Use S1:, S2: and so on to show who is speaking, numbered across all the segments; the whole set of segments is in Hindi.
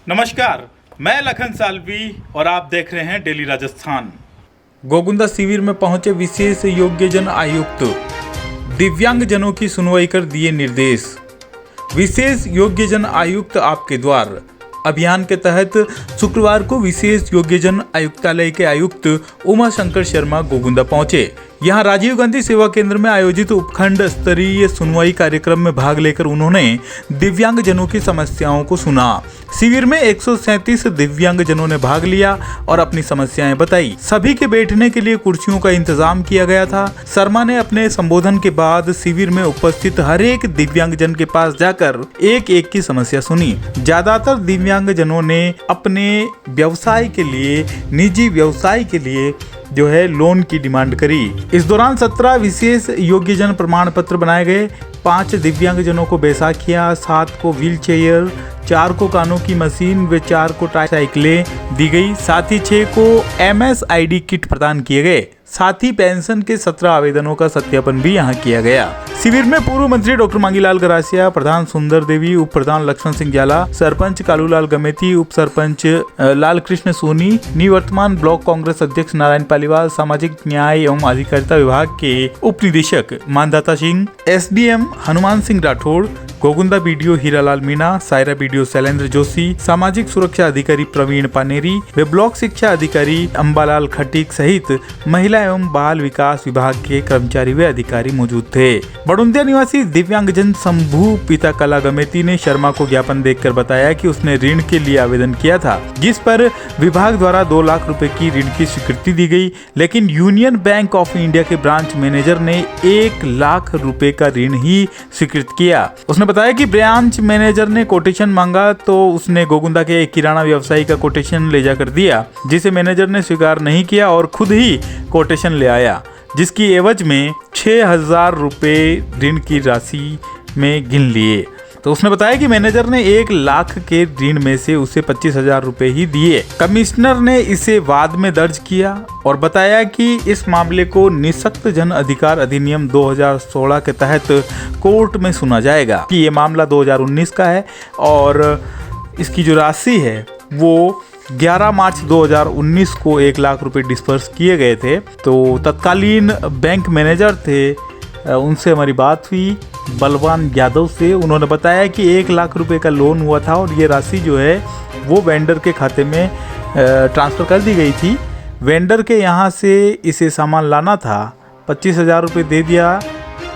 S1: नमस्कार, मैं लखन सालवी और आप देख रहे हैं डेली राजस्थान।
S2: गोगुंदा शिविर में पहुंचे विशेष योग्यजन आयुक्त, दिव्यांगजनों की सुनवाई कर दिए निर्देश। विशेष योग्यजन आयुक्त आपके द्वार अभियान के तहत शुक्रवार को विशेष योग्यजन आयुक्तालय के आयुक्त उमा शंकर शर्मा गोगुंदा पहुंचे। यहां राजीव गांधी सेवा केंद्र में आयोजित उपखंड स्तरीय सुनवाई कार्यक्रम में भाग लेकर उन्होंने दिव्यांगजनों की समस्याओं को सुना। शिविर में 137 दिव्यांगजनों ने भाग लिया और अपनी समस्याएं बताई। सभी के बैठने के लिए कुर्सियों का इंतजाम किया गया था। शर्मा ने अपने संबोधन के बाद शिविर में उपस्थित हर एक दिव्यांगजन के पास जाकर एक एक की समस्या सुनी। ज्यादातर दिव्यांगजनों ने अपने व्यवसाय के लिए, निजी व्यवसाय के लिए जो है लोन की डिमांड करी। इस दौरान 17 विशेष योग्यजन प्रमाण पत्र बनाए गए। 5 दिव्यांगजनों को बैसाखियां, 7 को व्हील चेयर, 4 को कानों की मशीन व 4 को ट्राईसाइकिलें दी गई। साथ ही 6 को MSID किट प्रदान किए गए। साथ ही पेंशन के 17 आवेदनों का सत्यापन भी यहां किया गया। शिविर में पूर्व मंत्री डॉक्टर मांगीलाल गरासिया, प्रधान सुंदर देवी, उप प्रधान लक्ष्मण सिंह जाला, सरपंच कालूलाल गमेती, उप सरपंच लाल कृष्ण सोनी, निवर्तमान ब्लॉक कांग्रेस अध्यक्ष नारायण पालीवाल, सामाजिक न्याय एवं अधिकारिता विभाग के उप निदेशक Mandhata Singh, SDM Hanuman Singh Rathore, Gogunda BDO Hiralal Meena, Saira BDO Shailendra Joshi, सामाजिक सुरक्षा अधिकारी प्रवीण पानेरी व ब्लॉक शिक्षा अधिकारी अंबालाल खटीक सहित महिला एवं बाल विकास विभाग के कर्मचारी व अधिकारी मौजूद थे। बड़ुंदिया निवासी दिव्यांगजन शंभू पिता कला गमेती ने शर्मा को ज्ञापन देखकर बताया कि उसने ऋण के लिए आवेदन किया था, जिस पर विभाग द्वारा 2 लाख रुपए की ऋण की स्वीकृति दी गई, लेकिन यूनियन बैंक ऑफ इंडिया के ब्रांच मैनेजर ने 1 लाख रुपए का ऋण ही स्वीकृत किया। उसने बताया कि ब्रांच मैनेजर ने कोटेशन मांगा तो उसने गोगुंदा के एक किराना व्यवसायी का कोटेशन ले जाकर दिया, जिसे मैनेजर ने स्वीकार नहीं किया और खुद ही कोटेशन ले आया, जिसकी एवज में 6,000 रुपए ऋण की राशि में गिन लिए। तो उसने बताया कि मैनेजर ने 1 लाख के ऋण में से उसे 25,000 रुपए ही दिए। कमिश्नर ने इसे वाद में दर्ज किया और बताया कि इस मामले को निःशक्त जन अधिकार अधिनियम 2016 के तहत कोर्ट में सुना जाएगा कि ये मामला 2019 का है और इसकी जो राशि है वो 11 मार्च 2019 को 1 लाख रुपए डिस्पर्स किए गए थे। तो तत्कालीन बैंक मैनेजर थे, उनसे हमारी बात हुई बलवान यादव से। उन्होंने बताया कि 1 लाख रुपए का लोन हुआ था और ये राशि जो है वो वेंडर के खाते में ट्रांसफ़र कर दी गई थी। वेंडर के यहाँ से इसे सामान लाना था, 25,000 रुपये दे दिया,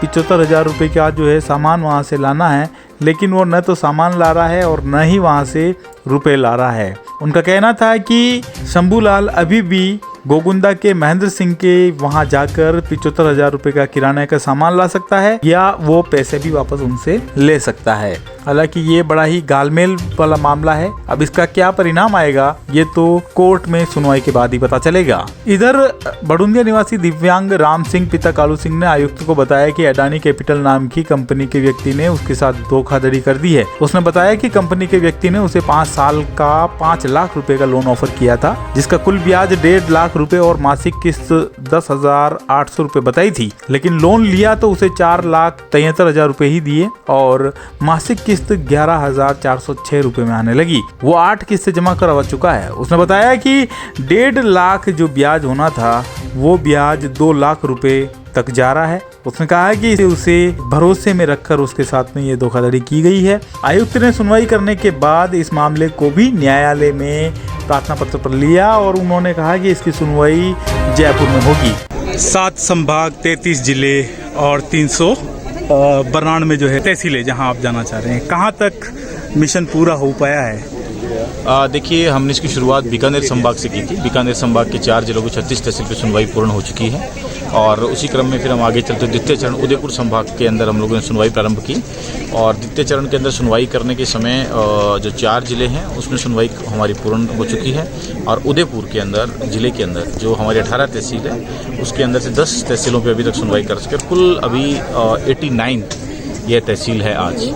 S2: 75,000 रुपये का जो है सामान वहाँ से लाना है, लेकिन वो न तो सामान ला रहा है और न ही वहाँ से रुपए ला रहा है। उनका कहना था कि शंभूलाल अभी भी गोगुंदा के महेंद्र सिंह के वहां जाकर 75,000 रुपए का किराने का सामान ला सकता है या वो पैसे भी वापस उनसे ले सकता है। हालांकि ये बड़ा ही गालमेल वाला मामला है। अब इसका क्या परिणाम आएगा ये तो कोर्ट में सुनवाई के बाद ही पता चलेगा। इधर बड़ुंदिया निवासी दिव्यांग राम सिंह पिता कालू सिंह ने आयुक्त को बताया कि अडानी कैपिटल नाम की कंपनी के व्यक्ति ने उसके साथ धोखाधड़ी कर दी है। उसने बताया कि कंपनी के व्यक्ति ने उसे 5 साल का 5 लाख रुपए का लोन ऑफर किया था, जिसका कुल ब्याज 1.5 लाख रुपए और मासिक किस्त 10,800 रुपए बताई थी, लेकिन लोन लिया तो उसे 4,73,000 रुपए ही दिए और मासिक किस्त 11,406 रुपए में आने लगी। वो 8 किस्तें जमा करवा चुका है। उसने बताया कि 1.5 लाख जो ब्याज होना था वो ब्याज 2 लाख रुपए तक जा रहा है। उसने कहा कि उसे भरोसे में रखकर उसके साथ में ये धोखाधड़ी की गई है। आयुक्त ने सुनवाई करने के बाद इस मामले को भी न्यायालय में प्रार्थना पत्र पर लिया और उन्होंने कहा कि इसकी सुनवाई जयपुर में होगी।
S1: 7 संभाग, 33 जिले और 392 जो है तहसीलें जहां आप जाना चाह रहे हैं, कहां तक मिशन पूरा हो पाया है?
S3: देखिए, हमने इसकी शुरुआत बीकानेर संभाग से की थी। बीकानेर संभाग के 4 जिलों को 36 तहसील पर सुनवाई पूर्ण हो चुकी है और उसी क्रम में फिर हम आगे चलते द्वितीय चरण उदयपुर संभाग के अंदर हम लोगों ने सुनवाई प्रारंभ की और द्वितीय चरण के अंदर सुनवाई करने के समय जो 4 जिले हैं उसमें सुनवाई हमारी पूर्ण हो चुकी है और उदयपुर के अंदर जिले के अंदर जो हमारी 18 तहसील है उसके अंदर से 10 तहसीलों पर अभी तक सुनवाई कर सके। कुल अभी 89 यह तहसील है आज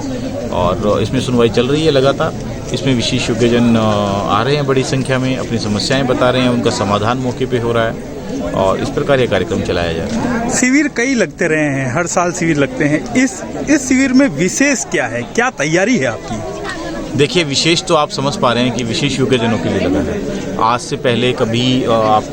S3: और इसमें सुनवाई चल रही है लगातार। इसमें विशेष योग्यजन आ रहे हैं बड़ी संख्या में, अपनी समस्याएं बता रहे हैं, उनका समाधान मौके पे हो रहा है और इस प्रकार ये कार्यक्रम चलाया जा रहा है।
S1: शिविर कई लगते रहे हैं, हर साल शिविर लगते हैं। इस शिविर में विशेष क्या है, क्या तैयारी है आपकी?
S3: देखिए, विशेष तो आप समझ पा रहे हैं कि विशेष योग्यजनों के लिए लगा है। आज से पहले कभी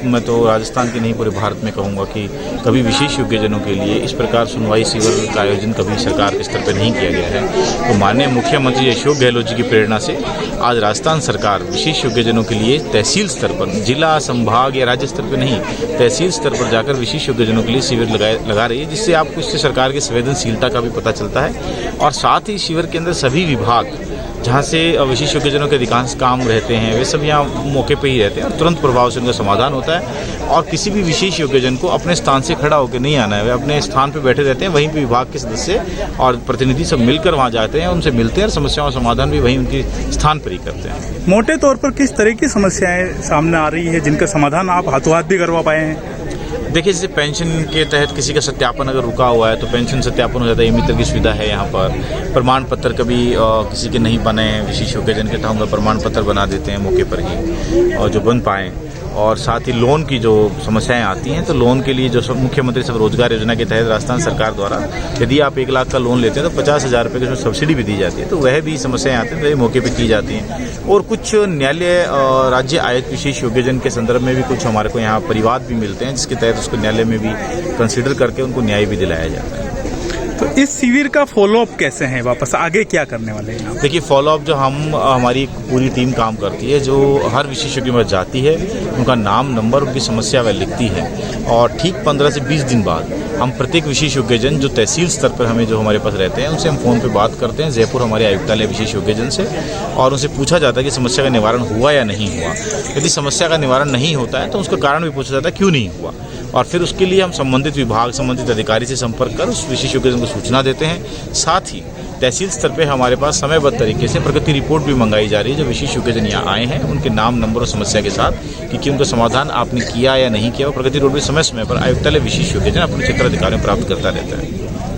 S3: मैं तो राजस्थान के नहीं पूरे भारत में कहूँगा कि कभी विशेष योग्यजनों के लिए इस प्रकार सुनवाई शिविर का आयोजन कभी सरकार के स्तर पर नहीं किया गया है। तो माननीय मुख्यमंत्री अशोक गहलोत जी की प्रेरणा से आज राजस्थान सरकार विशेष योग्यजनों के लिए तहसील स्तर पर, जिला, संभाग या राज्य स्तर पर नहीं, तहसील स्तर पर जाकर विशेष योग्यजनों के लिए शिविर लगा रही है, जिससे आपको इससे सरकार की संवेदनशीलता का भी पता चलता है। और साथ ही शिविर के अंदर सभी विभाग जहाँ से विशेष योग्यजनों के अधिकांश काम रहते हैं वे सब यहाँ मौके पे ही रहते हैं और तुरंत प्रभाव से उनका समाधान होता है। और किसी भी विशेष योग्यजन को अपने स्थान से खड़ा होकर नहीं आना है, वे अपने स्थान पे बैठे रहते हैं, वहीं पे विभाग के सदस्य और प्रतिनिधि सब मिलकर वहाँ जाते हैं, उनसे मिलते हैं और समस्याओं का समाधान भी वहीं उनके स्थान पर ही करते हैं।
S1: मोटे तौर पर किस तरह की समस्याएं सामने आ रही है जिनका समाधान आप हाथों हाथ भी करवा पाए हैं?
S3: देखिए, जैसे पेंशन के तहत किसी का सत्यापन अगर रुका हुआ है तो पेंशन सत्यापन हो जाता है, मित्र की सुविधा है यहाँ पर। प्रमाण पत्र कभी किसी के नहीं बने, विशेष योग्यजन के ठाऊंगा प्रमाण पत्र बना देते हैं मौके पर ही, और जो बन पाएँ। और साथ ही लोन की जो समस्याएं आती हैं तो लोन के लिए जो मुख्यमंत्री स्वरोजगार योजना के तहत राजस्थान सरकार द्वारा यदि आप 1 लाख का लोन लेते हैं तो 50,000 रुपये की उसमें सब्सिडी भी दी जाती है, तो वह भी समस्याएं आती हैं तो ये मौके पे की जाती हैं। और कुछ न्यायालय राज्य आयत विशेष योग्यजन के संदर्भ में भी कुछ हमारे को यहाँ परिवाद भी मिलते हैं, जिसके तहत उसको न्यायालय में भी कंसिडर करके उनको न्याय भी दिलाया जाता है।
S1: तो इस शिविर का फॉलोअप कैसे है, वापस आगे क्या करने वाले हैं आप?
S3: देखिए, फॉलोअप जो हमारी पूरी टीम काम करती है, जो हर विशेष योग्य में जाती है, उनका नाम, नंबर, उनकी समस्या वह लिखती है और ठीक 15 से 20 दिन बाद हम प्रत्येक विशेष योग्यजन जो तहसील स्तर पर हमें जो हमारे पास रहते हैं उनसे हम फ़ोन पे बात करते हैं, जयपुर हमारे आयुक्तालय विशेष योग्यजन से, और उनसे पूछा जाता है कि समस्या का निवारण हुआ या नहीं हुआ। यदि समस्या का निवारण नहीं होता है तो उसका कारण भी पूछा जाता है क्यों नहीं हुआ, और फिर उसके लिए हम संबंधित विभाग, संबंधित अधिकारी से संपर्क कर उस विशेष योग्यजन को सूचना देते हैं। साथ ही तहसील स्तर पे हमारे पास समयबद्ध तरीके से प्रगति रिपोर्ट भी मंगाई जा रही है। जो विशेष योग्यजन यहाँ आए हैं उनके नाम, नंबर और समस्या के साथ कि उनका समाधान आपने किया या नहीं किया, और प्रगति रिपोर्ट भी समय समय पर आयुक्तालय विशेष योग्यजन अपने क्षेत्राधिकारी में प्राप्त करता रहता है।